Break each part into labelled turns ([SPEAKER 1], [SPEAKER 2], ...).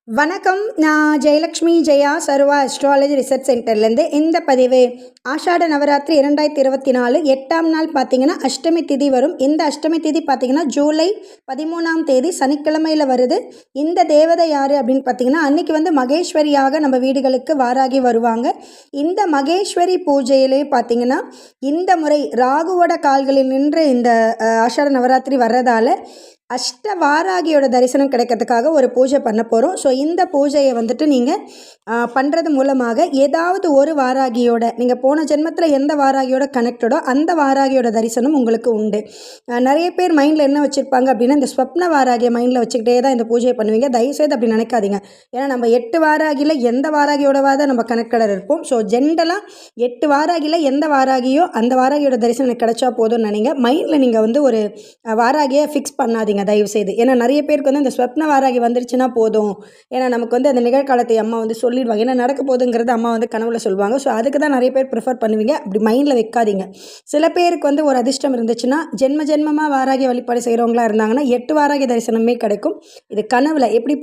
[SPEAKER 1] வணக்கம். நான் ஜெயலக்ஷ்மி ஜெயா சர்வா astrology research சென்டர்லேருந்து இந்த பதிவு ஆஷாட நவராத்திரி 2024 8ஆம் நாள் பார்த்தீங்கன்னா அஷ்டமி திதி வரும். இந்த அஷ்டமி திதி பார்த்தீங்கன்னா ஜூலை 13ஆம் தேதி சனிக்கிழமையில் வருது. இந்த தேவதை யார் அப்படின்னு பார்த்தீங்கன்னா அன்றைக்கி மகேஸ்வரியாக நம்ம வீடுகளுக்கு வாராகி வருவாங்க. இந்த மகேஸ்வரி பூஜையிலே பார்த்தீங்கன்னா இந்த முறை ராகுவோட கால்களில் நின்று இந்த ஆஷாட நவராத்திரி வர்றதால அஷ்ட வாராகியோட தரிசனம் கிடைக்கிறதுக்காக ஒரு பூஜை பண்ண போகிறோம். ஸோ இந்த பூஜையை நீங்கள் பண்ணுறது மூலமாக ஏதாவது ஒரு வாராகியோட நீங்கள் போன ஜென்மத்தில் எந்த வாராகியோட கனெக்டடோ அந்த வாராகியோட தரிசனம் உங்களுக்கு உண்டு. நிறைய பேர் மைண்டில் என்ன வச்சுருப்பாங்க அப்படின்னா இந்த ஸ்வப்ன வாராகியை மைண்டில் வச்சுக்கிட்டே தான் இந்த பூஜையை பண்ணுவீங்க. தயவுசெய்து அப்படி நினைக்காதீங்க. ஏன்னா நம்ம 8 வாராகியில் எந்த வாராகியோடவா தான் நம்ம கனெக்டடாக இருப்போம். ஸோ ஜென்ரலாக 8 வாராகியில் எந்த வாராகியோ அந்த வாராகியோட தரிசனம் எனக்கு கிடைச்சா போதும்னு நினைங்க. மைண்டில் நீங்கள் ஒரு வாராகியை ஃபிக்ஸ் பண்ணாதீங்க தயவுசெய்து. ஏன்னா நிறைய பேருக்கு இந்த ஸ்வப்ன வாராகி வந்துருச்சுன்னா போதும், ஏன்னா நமக்கு அந்த நிகழ்காலத்தை அம்மா சொல்லிடுவாங்க, ஏன்னா நடக்க போகுதுங்கிறது அம்மா கனவுல சொல்லுவாங்க. ஸோ அதுக்கு தான் நிறைய பேர் ப்ரிஃபர் பண்ணுவீங்க. அப்படி மைண்டில் வைக்காதீங்க. சில பேருக்கு ஒரு அதிர்ஷ்டம் இருந்துச்சுன்னா ஜென்மமாக வாராகி வழிபாடு செய்கிறவங்களா இருந்தாங்கன்னா 8 வாராகி தரிசனமே கிடைக்கும். இது கனவுல எப்படி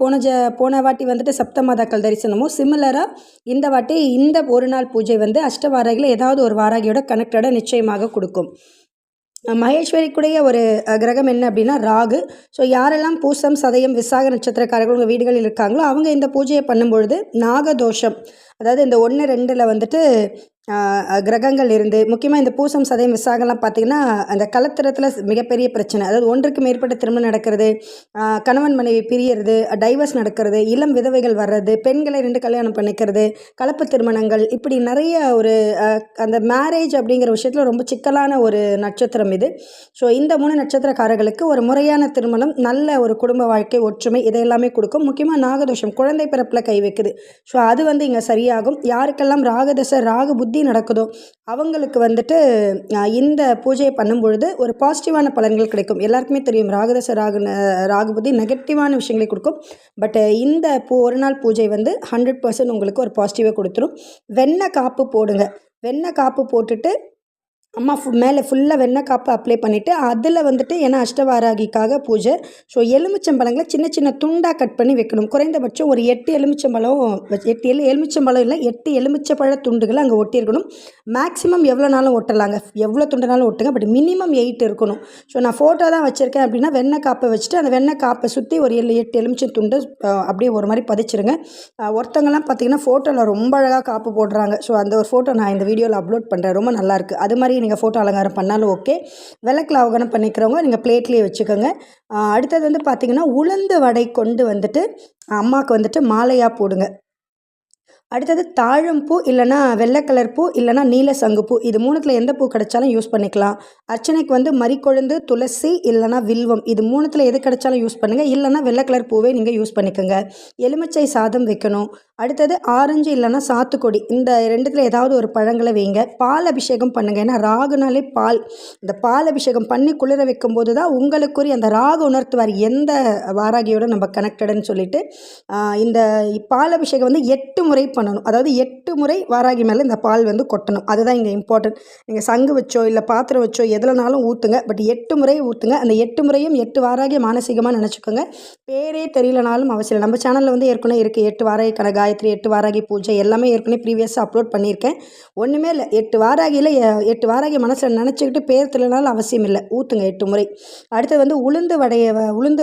[SPEAKER 1] போன வாட்டி சப்தமாதாக்கள் தரிசனமோ சிமிலராக இந்த வாட்டி இந்த ஒரு நாள் பூஜை அஷ்ட வாராகியில் ஏதாவது ஒரு வாராகியோட கனெக்டடாக நிச்சயமாக கொடுக்கும். மகேஸ்வரிக்குடைய ஒரு கிரகம் என்ன அப்படின்னா ராகு. ஸோ யாரெல்லாம் பூசம் சதயம் விசாக நட்சத்திரக்காரர்கள் உங்கள் வீடுகளில் இருக்காங்களோ அவங்க இந்த பூஜையை பண்ணும்பொழுது நாகதோஷம், அதாவது இந்த 1, 2ல் கிரகங்கள் இருந்து முக்கியமாக இந்த பூசம் சதயம் விசாகலாம் பார்த்திங்கன்னா அந்த கலத்திரத்தில் மிகப்பெரிய பிரச்சனை. அதாவது ஒன்றுக்கு மேற்பட்ட திருமணம் நடக்கிறது, கணவன் மனைவி பிரியறது, டைவர்ஸ் நடக்கிறது, இளம் விதவைகள் வர்றது, பெண்களை 2 கல்யாணம் பண்ணிக்கிறது, கலப்பு திருமணங்கள், இப்படி நிறைய ஒரு அந்த மேரேஜ் அப்படிங்கிற விஷயத்தில் ரொம்ப சிக்கலான ஒரு நட்சத்திரம் இது. ஸோ இந்த 3 நட்சத்திரக்காரர்களுக்கு ஒரு முறையான திருமணம், நல்ல ஒரு குடும்ப வாழ்க்கை, ஒற்றுமை இதையெல்லாமே கொடுக்கும். முக்கியமாக நாகதோஷம் குழந்தை பிறப்பில் கை வைக்குது. ஸோ அது இங்கே சரியாகும். யாருக்கெல்லாம் ராகதசை ராகு புத்தி நடக்குதோ அவங்களுக்கு இந்த பூஜையை பண்ணும் பொழுது ஒரு பாசிட்டிவான பலன்கள் கிடைக்கும். எல்லாருக்குமே தெரியும் ராகதசை ராகு புத்தி நெகட்டிவான விஷயங்களை கொடுக்கும். பட் இந்த ஒரு நாள் பூஜை 100% உங்களுக்கு ஒரு பாசிட்டிவாக கொடுத்துரும். வெண்ணெய் காப்பு போடுங்க. வெண்ணெய் காப்பு போட்டுட்டு அம்மா மேலே ஃபுல்லாக வெண்ணெய் காப்பு அப்ளை பண்ணிவிட்டு அதில் ஏன்னா அஷ்டவாராகிக்காக பூஜை. ஸோ எலுமிச்சம்பழங்களை சின்ன சின்ன துண்டாக கட் பண்ணி வைக்கணும். குறைந்தபட்சம் ஒரு 8 எலுமிச்சம்பழம் 8 எலுமிச்சம்பழம் இல்லை 8 எலுமிச்சப்பழ துண்டுகள் அங்கே ஒட்டியிருக்கணும். மேக்ஸிமம் எவ்வளோ நாளும் ஒட்டலாங்க, எவ்வளோ துண்டுனாலும் ஒட்டுங்க. பட் மினிமம் 8 இருக்கணும். ஸோ நான் ஃபோட்டோ தான் வச்சுருக்கேன் அப்படின்னா வெண்ணெய் காப்பை வச்சுட்டு அந்த வெண்ணெய் காப்பை சுற்றி ஒரு 8 எலுமிச்சம் துண்டு அப்படியே ஒரு மாதிரி பதிச்சிருங்க. ஒருத்தங்கள்லாம் பார்த்திங்கன்னா ஃபோட்டோவில் ரொம்ப அழகாக காப்பு போடுறாங்க. ஸோ அந்த ஒரு ஃபோட்டோ நான் இந்த வீடியோவில் அப்லோட் பண்ணுறேன், ரொம்ப நல்லாயிருக்கு. அது மாதிரி நீங்கள் ஃபோட்டோ அலங்காரம் பண்ணாலும் ஓகே. விளக்கில் அவகனம் பண்ணிக்கிறவங்க நீங்கள் பிளேட்லேயே வச்சுக்கோங்க. அடுத்தது பார்த்திங்கன்னா உளுந்து வடை கொண்டு அம்மாவுக்கு மாலையாக போடுங்க. அடுத்தது தாழம்பூ இல்லைனா வெள்ளை கலர் பூ இல்லைனா நீல சங்குப்பூ, இது 3த்தில் எந்த பூ கிடைச்சாலும் யூஸ் பண்ணிக்கலாம். அர்ச்சனைக்கு மறிக்கொழுந்து, துளசி இல்லைனா வில்வம், இது 3த்தில் எது கிடைச்சாலும் யூஸ் பண்ணுங்கள். இல்லைனா வெள்ளை கலர் பூவே நீங்கள் யூஸ் பண்ணிக்கோங்க. எலுமிச்சை சாதம் வைக்கணும். அடுத்தது ஆரஞ்சு இல்லைனா சாத்துக்கொடி, இந்த 2த்தில் ஏதாவது ஒரு பழங்களை வைங்க. பால் அபிஷேகம் பண்ணுங்கள். ஏன்னா ராகுனாலே பால், இந்த பால் அபிஷேகம் பண்ணி குளிர வைக்கும்போது தான் உங்களுக்குரிய அந்த ராகு உணர்த்துவார் எந்த வாராகியோட நம்ம கனெக்டடுன்னு சொல்லிட்டு. இந்த பால் அபிஷேகம் 8 முறை பண்ணணும். அதாவது 8 முறை வாராகி மேலே இந்த பால் கொட்டணும். அதுதான் இங்கே இம்பார்ட்டன்ட். நீங்கள் சங்கு வச்சோ இல்லை பாத்திரம் வச்சோ எதுலனாலும் ஊற்றுங்க. பட் 8 முறை ஊற்றுங்க. அந்த 8 முறையும் 8 வாராகி மானசீகமாக நினச்சிக்கோங்க. பேரே தெரியலனாலும் அவசியம். நம்ம சேனலில் ஏற்கனவே இருக்குது 8 வாராகி காயத்ரி, 8 வாராகி பூஜை எல்லாமே ஏற்கனவே ப்ரீவியஸாக அப்லோட் பண்ணியிருக்கேன். ஒன்றுமே இல்லை, 8 வாராகியில் 8 வாராகி மனசில் நினச்சிக்கிட்டு பேர் தெரியலனாலும் அவசியம் இல்லை, ஊற்றுங்க 8 முறை. அடுத்து உளுந்து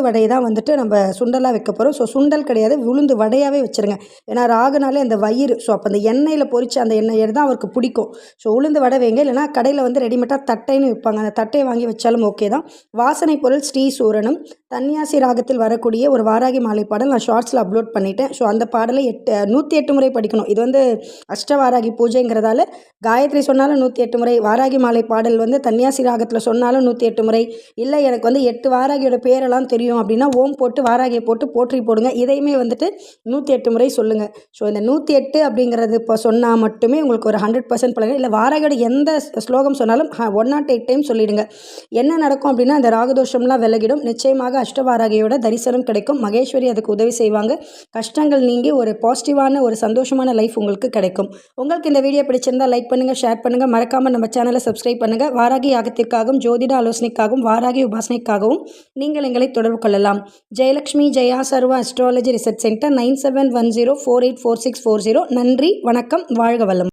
[SPEAKER 1] வடையை தான் நம்ம சுண்டலாக வைக்க போகிறோம். ஸோ சுண்டல் கிடையாது, உளுந்து வடையாகவே வச்சுருங்க. ஏன்னா ராகுனாலே அந்த வயிறு, ஸோ அப்போ அந்த எண்ணெயில் பொரிச்சு அந்த எண்ணெய் தான் அவருக்கு பிடிக்கும். ஸோ உளுந்து வடை வைங்க. இல்லைனா கடையில் ரெடிமேட்டாக தட்டைன்னு விற்பாங்க, அந்த தட்டையை வாங்கி வச்சாலும் ஓகே தான். வாசனை பொருள் ஸ்ரீ சூரணம். தன்யாசி ராகத்தில் வரக்கூடிய ஒரு வாராகி மாலை பாடல் நான் ஷார்ட்ஸில் அப்லோட் பண்ணிட்டேன். ஸோ அந்த பாடலை 108 முறை படிக்கணும். இது அஷ்டவாராகி பூஜைங்கிறதால காயத்ரி சொன்னாலும் 108 முறை, வாராகி மாலை பாடல் தன்யாசி ராகத்தில் சொன்னாலும் 108 முறை. இல்லை எனக்கு 8 வாராகியோட பேரெல்லாம் தெரியும் அப்படின்னா ஓம் போட்டு வாராகியை போட்டு போற்றி போடுங்க. இதையுமே 108 முறை சொல்லுங்கள். ஸோ இந்த 108 அப்படிங்கிறது இப்போ சொன்னால் மட்டுமே உங்களுக்கு ஒரு 100% பலன். இல்லை வாராகியோட எந்த ஸ்லோகம் சொன்னாலும் 108 டைம் சொல்லிவிடுங்க. என்ன நடக்கும் அப்படின்னா அந்த ராகதோஷம்லாம் விலகிடும். நிச்சயமாக அஷ்டவாராகியோட தரிசனம் கிடைக்கும். மகேஸ்வரி அதுக்கு உதவி செய்வாங்க. கஷ்டங்கள் நீங்கி ஒரு பாசிட்டிவான ஒரு சந்தோஷமான லைஃப் உங்களுக்கு கிடைக்கும். உங்களுக்கு இந்த வீடியோ பிடிச்சிருந்தா லைக் பண்ணுங்கள், ஷேர் பண்ணுங்கள். மறக்காமல் நம்ம சேனலை சப்ஸ்கிரைப் பண்ணுங்கள். வாராகி யாகத்திற்காகவும் ஜோதிட ஆலோசனைக்காகவும் வாராகி உபாசனைக்காகவும் நீங்கள் எங்களை தொடர்பு கொள்ளலாம். ஜெயலக்ஷ்மி ஜெயா சர்வா அஸ்ட்ராலஜி ரிசர்ச் சென்டர் 9710484640. நன்றி, வணக்கம், வாழ்க வளம்.